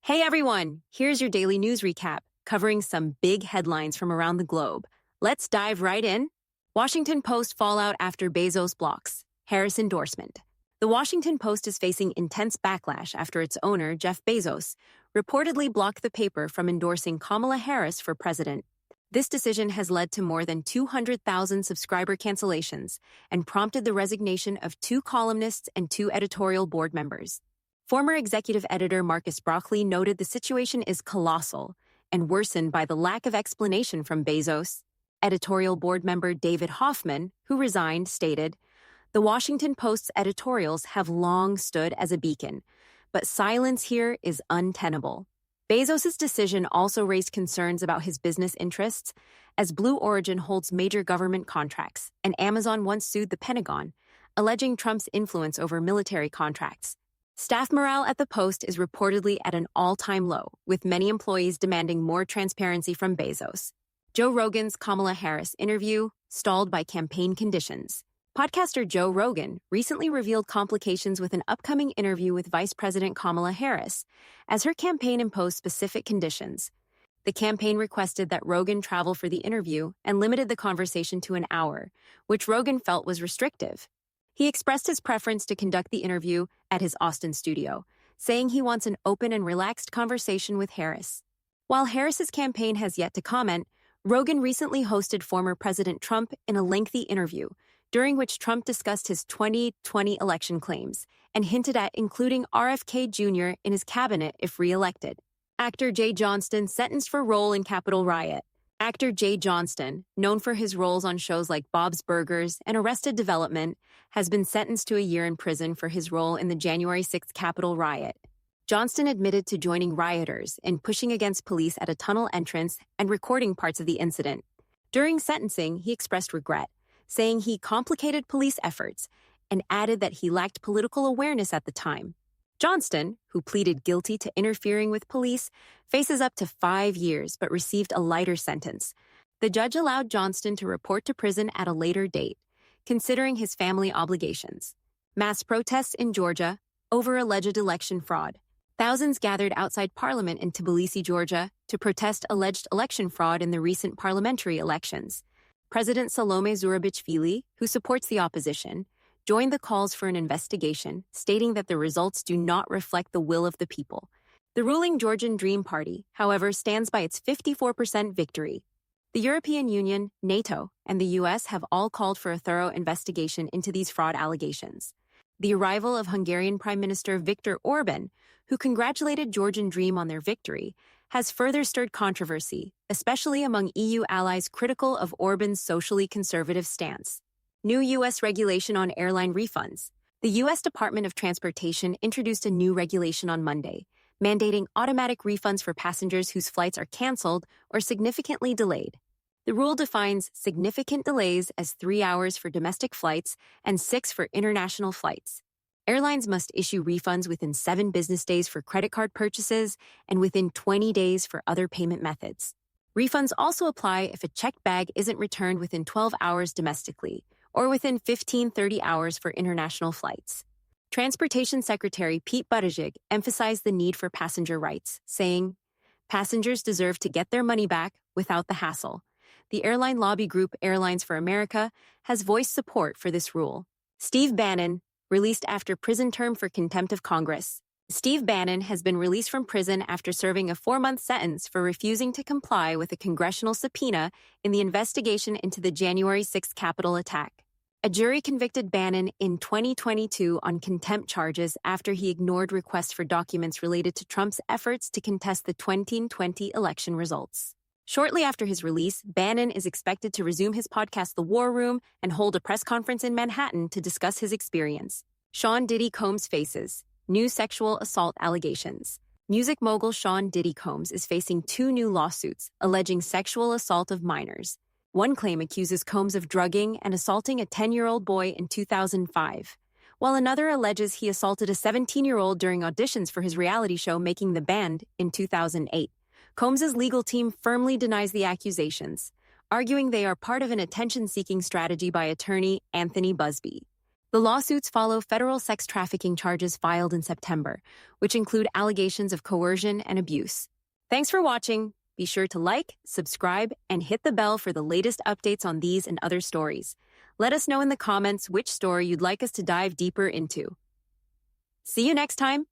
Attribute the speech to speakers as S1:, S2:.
S1: Hey everyone, here's your daily news recap, covering some big headlines from around the globe. Let's dive right in. Washington Post fallout after Bezos blocks Harris endorsement. The Washington Post is facing intense backlash after its owner, Jeff Bezos, reportedly blocked the paper from endorsing Kamala Harris for president. This decision has led to more than 200,000 subscriber cancellations and prompted the resignation of 2 columnists and 2 editorial board members. Former executive editor Marcus Broccoli noted the situation is colossal and worsened by the lack of explanation from Bezos. Editorial board member David Hoffman, who resigned, stated, "The Washington Post's editorials have long stood as a beacon, but silence here is untenable." Bezos' decision also raised concerns about his business interests, as Blue Origin holds major government contracts, and Amazon once sued the Pentagon, alleging Trump's influence over military contracts. Staff morale at the Post is reportedly at an all-time low, with many employees demanding more transparency from Bezos. Joe Rogan's Kamala Harris interview stalled by campaign conditions. Podcaster Joe Rogan recently revealed complications with an upcoming interview with Vice President Kamala Harris, as her campaign imposed specific conditions. The campaign requested that Rogan travel for the interview and limited the conversation to an hour, which Rogan felt was restrictive. He expressed his preference to conduct the interview at his Austin studio, saying he wants an open and relaxed conversation with Harris. While Harris's campaign has yet to comment, Rogan recently hosted former President Trump in a lengthy interview, during which Trump discussed his 2020 election claims and hinted at including RFK Jr. in his cabinet if re-elected. Actor Jay Johnston sentenced for role in Capitol riot. Actor Jay Johnston, known for his roles on shows like Bob's Burgers and Arrested Development, has been sentenced to a year in prison for his role in the January 6th Capitol riot. Johnston admitted to joining rioters in pushing against police at a tunnel entrance and recording parts of the incident. During sentencing, he expressed regret, saying he complicated police efforts and added that he lacked political awareness at the time. Johnston, who pleaded guilty to interfering with police, faces up to 5 years but received a lighter sentence. The judge allowed Johnston to report to prison at a later date, considering his family obligations. Mass protests in Georgia over alleged election fraud. Thousands gathered outside Parliament in Tbilisi, Georgia, to protest alleged election fraud in the recent parliamentary elections. President Salome Zurabichvili, who supports the opposition, joined the calls for an investigation, stating that the results do not reflect the will of the people. The ruling Georgian Dream Party, however, stands by its 54% victory. The European Union, NATO, and the US have all called for a thorough investigation into these fraud allegations. The arrival of Hungarian Prime Minister Viktor Orban, who congratulated Georgian Dream on their victory, has further stirred controversy, especially among EU allies critical of Orban's socially conservative stance. New U.S. regulation on airline refunds. The U.S. Department of Transportation introduced a new regulation on Monday, mandating automatic refunds for passengers whose flights are canceled or significantly delayed. The rule defines significant delays as 3 hours for domestic flights and 6 for international flights. Airlines must issue refunds within 7 business days for credit card purchases and within 20 days for other payment methods. Refunds also apply if a checked bag isn't returned within 12 hours domestically, or within 15-30 hours for international flights. Transportation Secretary Pete Buttigieg emphasized the need for passenger rights, saying, "Passengers deserve to get their money back without the hassle." The airline lobby group Airlines for America has voiced support for this rule. Steve Bannon, released after prison term for contempt of Congress. Steve Bannon has been released from prison after serving a 4-month sentence for refusing to comply with a congressional subpoena in the investigation into the January 6th Capitol attack. A jury convicted Bannon in 2022 on contempt charges after he ignored requests for documents related to Trump's efforts to contest the 2020 election results. Shortly after his release, Bannon is expected to resume his podcast The War Room and hold a press conference in Manhattan to discuss his experience. Sean Diddy Combs faces new sexual assault allegations. Music mogul Sean Diddy Combs is facing 2 new lawsuits alleging sexual assault of minors. One claim accuses Combs of drugging and assaulting a 10-year-old boy in 2005, while another alleges he assaulted a 17-year-old during auditions for his reality show Making the Band in 2008. Combs' legal team firmly denies the accusations, arguing they are part of an attention-seeking strategy by attorney Anthony Busby. The lawsuits follow federal sex trafficking charges filed in September, which include allegations of coercion and abuse. Thanks for watching. Be sure to like, subscribe, and hit the bell for the latest updates on these and other stories. Let us know in the comments which story you'd like us to dive deeper into. See you next time.